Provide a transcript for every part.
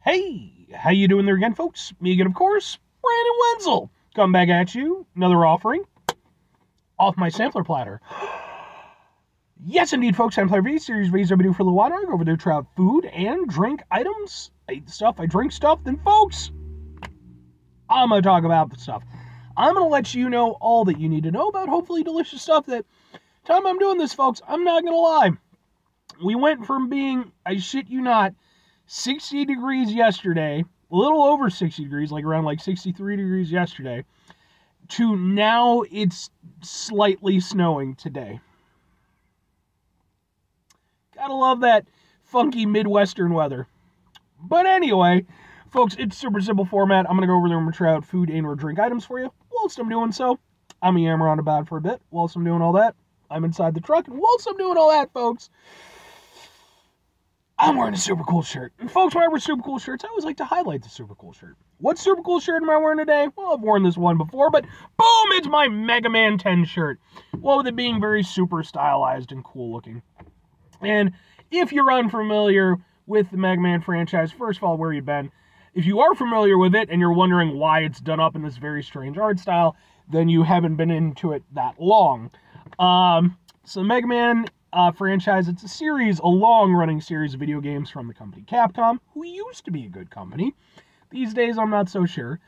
Hey, how you doing there again, folks? Me again, of course, Brandon Wenzel. Come back at you, another offering off my sampler platter. Yes, indeed, folks, Sampler V, series V's I've been doing for a little while. I go over there, try out food and drink items. I eat stuff, I drink stuff, then, folks, I'm going to talk about the stuff. I'm going to let you know all that you need to know about hopefully delicious stuff that, time I'm doing this, folks, I'm not going to lie. We went from being, I shit you not, 60 degrees yesterday, a little over 60 degrees, like around like 63 degrees yesterday, to now it's slightly snowing today. Gotta love that funky Midwestern weather. But anyway, folks, it's super simple format. I'm gonna go over there and try out food and or drink items for you. Whilst I'm doing so, I'm gonna yammer on about for a bit. Whilst I'm doing all that, I'm inside the truck, and whilst I'm doing all that, folks, I'm wearing a super cool shirt. And folks, when I wear super cool shirts, I always like to highlight the super cool shirt. What super cool shirt am I wearing today? Well, I've worn this one before, but boom, it's my Mega Man 10 shirt. Well, with it being very super stylized and cool looking. And if you're unfamiliar with the Mega Man franchise, first of all, where you've been. If you are familiar with it and you're wondering why it's done up in this very strange art style, then you haven't been into it that long. So the Mega Man franchise, it's a long-running series of video games from the company Capcom, who used to be a good company. These days, I'm not so sure.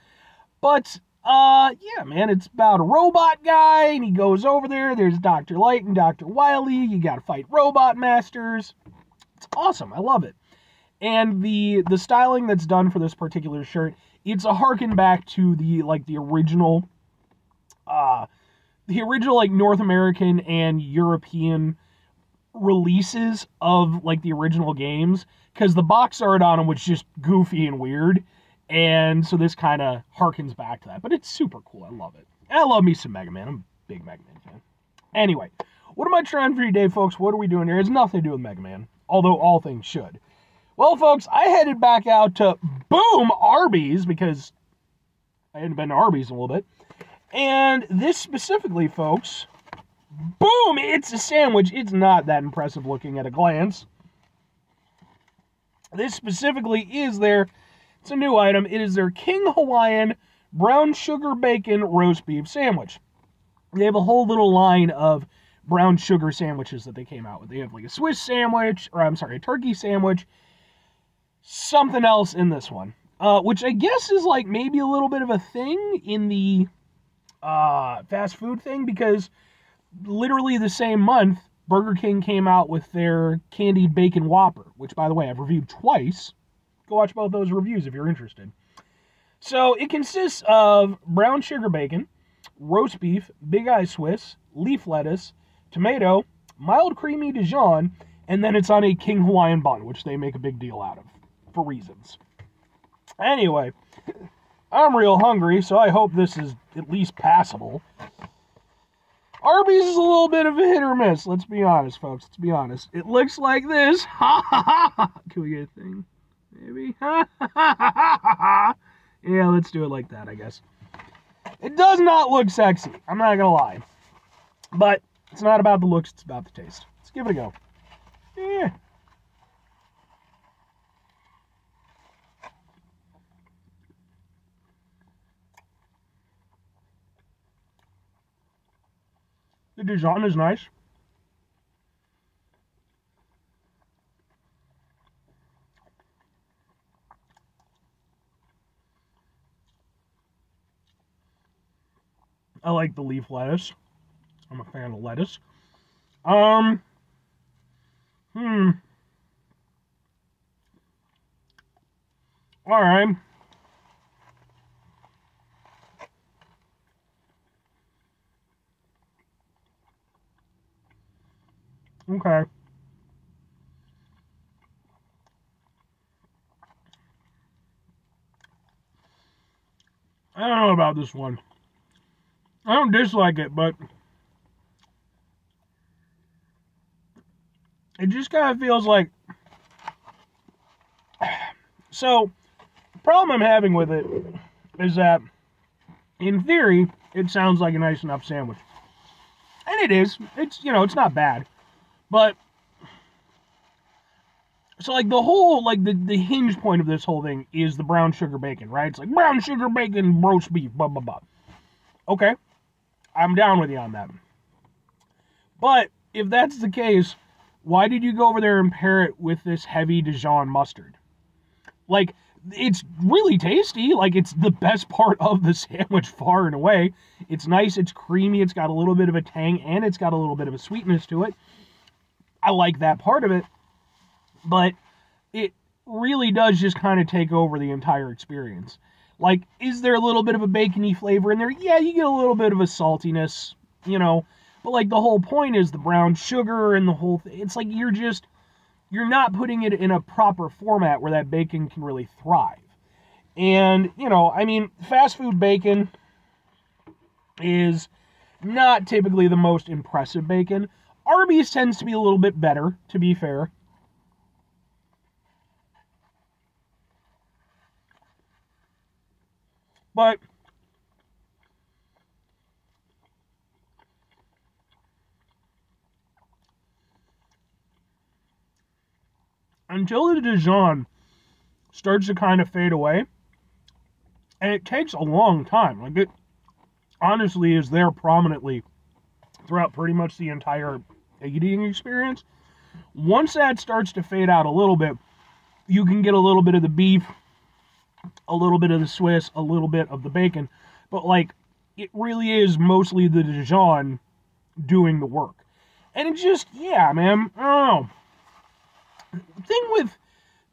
But, yeah, man, it's about a robot guy, and he goes over there. There's Dr. Light and Dr. Wily. You gotta fight robot masters. It's awesome. I love it. And the styling that's done for this particular shirt, it's a harken back to the original, like, North American and European releases of like the original games, because the box art on them was just goofy and weird, and so this kind of harkens back to that. But it's super cool. I love it. And I love me some Mega Man. I'm a big Mega Man fan. Anyway, what am I trying for you today, folks? What are we doing here? It has nothing to do with Mega Man, although all things should. Well, folks, I headed back out to boom Arby's, because I hadn't been to Arby's in a little bit, and this specifically, folks, boom, it's a sandwich. It's not that impressive looking at a glance. This specifically is it's a new item. It is their King Hawaiian brown sugar bacon roast beef sandwich. They have a whole little line of brown sugar sandwiches that they came out with. They have like a Swiss sandwich, or I'm sorry, a turkey sandwich, something else in this one, which I guess is like maybe a little bit of a thing in the fast food thing, because literally the same month, Burger King came out with their candied bacon Whopper, which, by the way, I've reviewed twice. Go watch both those reviews if you're interested. So it consists of brown sugar bacon, roast beef, big eye Swiss, leaf lettuce, tomato, mild creamy Dijon, and then it's on a King Hawaiian bun, which they make a big deal out of, for reasons. Anyway, I'm real hungry, so I hope this is at least passable. Arby's is a little bit of a hit or miss. Let's be honest, folks. Let's be honest. It looks like this. Ha ha ha ha. Can we get a thing? Maybe. Ha ha ha ha ha. Yeah, let's do it like that, I guess. It does not look sexy. I'm not gonna lie. But it's not about the looks, it's about the taste. Let's give it a go. Yeah. The Dijon is nice. I like the leaf lettuce. I'm a fan of lettuce. Alright. Okay. I don't know about this one. I don't dislike it, but it just kind of feels like... So, the problem I'm having with it is that, in theory, it sounds like a nice enough sandwich. And it is. It's, you know, it's not bad. But So, like, the whole, like, the hinge point of this whole thing is the brown sugar bacon, right? It's like, brown sugar bacon, roast beef, blah, blah, blah. Okay, I'm down with you on that. But, if that's the case, why did you go over there and pair it with this heavy Dijon mustard? Like, it's really tasty. Like, it's the best part of the sandwich far and away. It's nice, it's creamy, it's got a little bit of a tang, and it's got a little bit of a sweetness to it. I like that part of it. But it really does just kind of take over the entire experience. Like, is there a little bit of a bacony flavor in there? Yeah, you get a little bit of a saltiness, you know. But, like, the whole point is the brown sugar and the whole thing. It's like you're not putting it in a proper format where that bacon can really thrive. And, you know, I mean, fast food bacon is not typically the most impressive bacon. Arby's tends to be a little bit better, to be fair. But until the Dijon starts to kind of fade away, and it takes a long time. Like, it honestly is there prominently throughout pretty much the entire eating experience. Once that starts to fade out a little bit, you can get a little bit of the beef, a little bit of the Swiss, a little bit of the bacon, but, like, it really is mostly the Dijon doing the work. And it just, yeah, man, I don't know.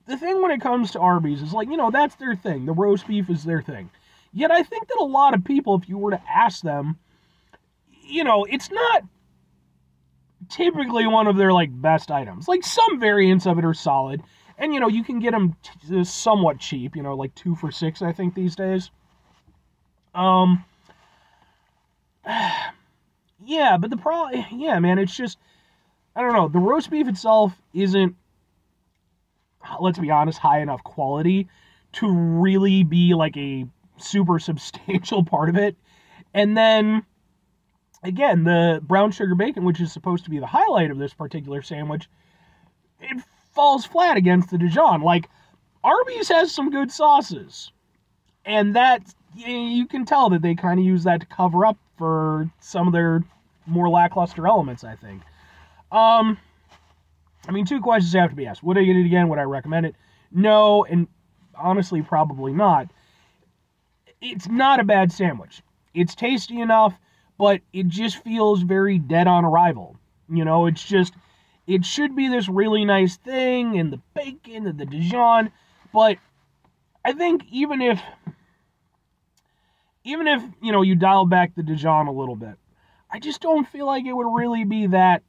The thing when it comes to Arby's is, like, you know, that's their thing. The roast beef is their thing. Yet I think that a lot of people, if you were to ask them, you know, it's not typically one of their, like, best items. Like, some variants of it are solid. And, you know, you can get them somewhat cheap, you know, like 2 for $6, I think, these days. Yeah, but the problem, yeah, man, it's just, I don't know, the roast beef itself isn't, let's be honest, high enough quality to really be, like, a super substantial part of it. And then, again, the brown sugar bacon, which is supposed to be the highlight of this particular sandwich, it falls flat against the Dijon. Like, Arby's has some good sauces, and that, you can tell that they kind of use that to cover up for some of their more lackluster elements, I think. I mean, 2 questions have to be asked. Would I get it again? Would I recommend it? No, and honestly, probably not. It's not a bad sandwich. It's tasty enough, but it just feels very dead on arrival. You know, it's just, it should be this really nice thing, and the bacon, and the Dijon, but I think even if, you know, you dial back the Dijon a little bit, I just don't feel like it would really be that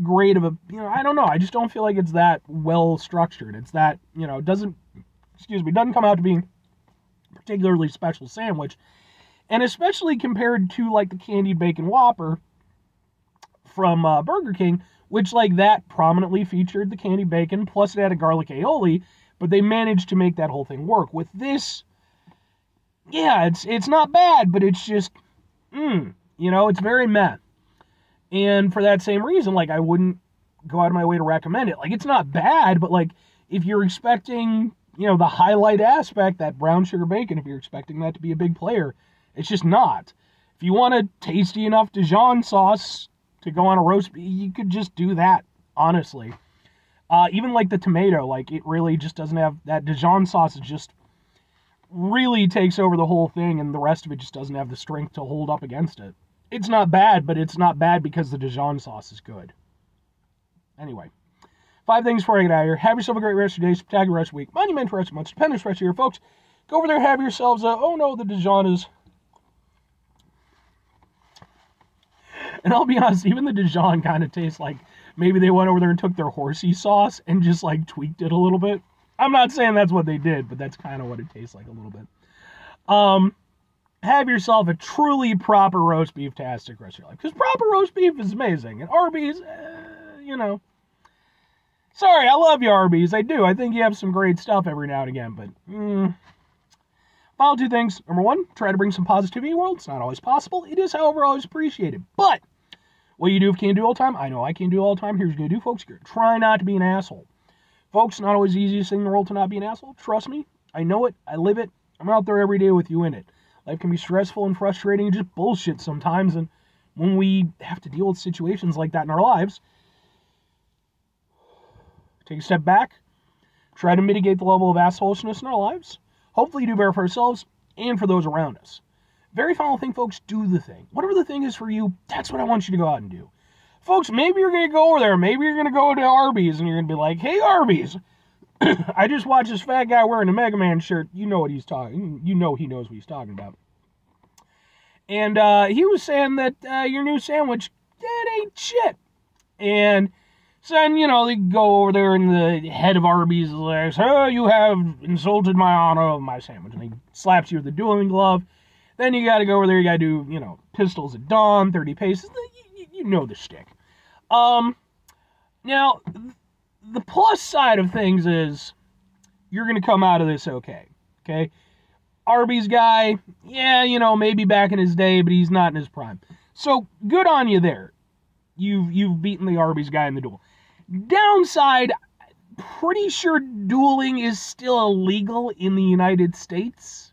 great of a, you know, I don't know, I just don't feel like it's that well structured. It's that, you know, doesn't come out to being a particularly special sandwich, and especially compared to, like, the candied bacon Whopper from Burger King, which, like, that prominently featured the candied bacon, plus it had a garlic aioli, but they managed to make that whole thing work. With this, yeah, it's not bad, but it's just, you know, it's very meh. And for that same reason, like, I wouldn't go out of my way to recommend it. Like, it's not bad, but, like, if you're expecting, you know, the highlight aspect, that brown sugar bacon, if you're expecting that to be a big player, it's just not. If you want a tasty enough Dijon sauce to go on a roast beef, you could just do that, honestly. Even, like, the tomato, like, it really just doesn't have, that Dijon sauce just really takes over the whole thing, and the rest of it just doesn't have the strength to hold up against it. It's not bad, but it's not bad because the Dijon sauce is good. Anyway, 5 things before I get out of here. Have yourself a great rest of your day, spectacular rest of the week, monumental rest of the month, stupendous rest of your folks. Go over there, have yourselves a, oh no, the Dijon is... And I'll be honest, even the Dijon kind of tastes like maybe they went over there and took their horsey sauce and just, like, tweaked it a little bit. I'm not saying that's what they did, but that's kind of what it tastes like a little bit. Have yourself a truly proper roast beef-tastic rest of your life. Because proper roast beef is amazing. And Arby's, you know. Sorry, I love you, Arbys. I do. I think you have some great stuff every now and again. But, final 2 things. Number 1, try to bring some positivity in the world. It's not always possible. It is, however, always appreciated. But what you do if you can't do all the time, I know I can't do all the time. Here's what you do, folks. Try not to be an asshole. Folks, not always the easiest thing in the world to not be an asshole. Trust me. I know it. I live it. I'm out there every day with you in it. Life can be stressful and frustrating and just bullshit sometimes. And when we have to deal with situations like that in our lives, take a step back. Try to mitigate the level of assholishness in our lives. Hopefully do better for ourselves and for those around us. Very final thing, folks, do the thing. Whatever the thing is for you, that's what I want you to go out and do. Folks, maybe you're going to go over there. Maybe you're going to go to Arbys and you're going to be like, hey, Arbys, I just watched this fat guy wearing a Mega Man shirt. You know what he's talking. You know he knows what he's talking about. And he was saying that your new sandwich, it ain't shit. And so then, they go over there and the head of Arbys is like, oh, you have insulted my honor of my sandwich. And he slaps you with the dueling glove. Then you got to go over there, you got to do, pistols at dawn, 30 paces. You know the shtick. Now, the plus side of things is you're going to come out of this okay. Arby's guy, yeah, maybe back in his day, but he's not in his prime. So, good on you there. You've beaten the Arby's guy in the duel. Downside, pretty sure dueling is still illegal in the United States.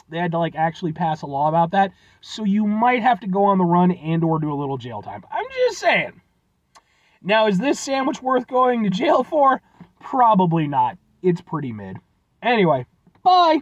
They had to, actually pass a law about that. So you might have to go on the run and or do a little jail time. I'm just saying. Now, is this sandwich worth going to jail for? Probably not. It's pretty mid. Anyway, bye.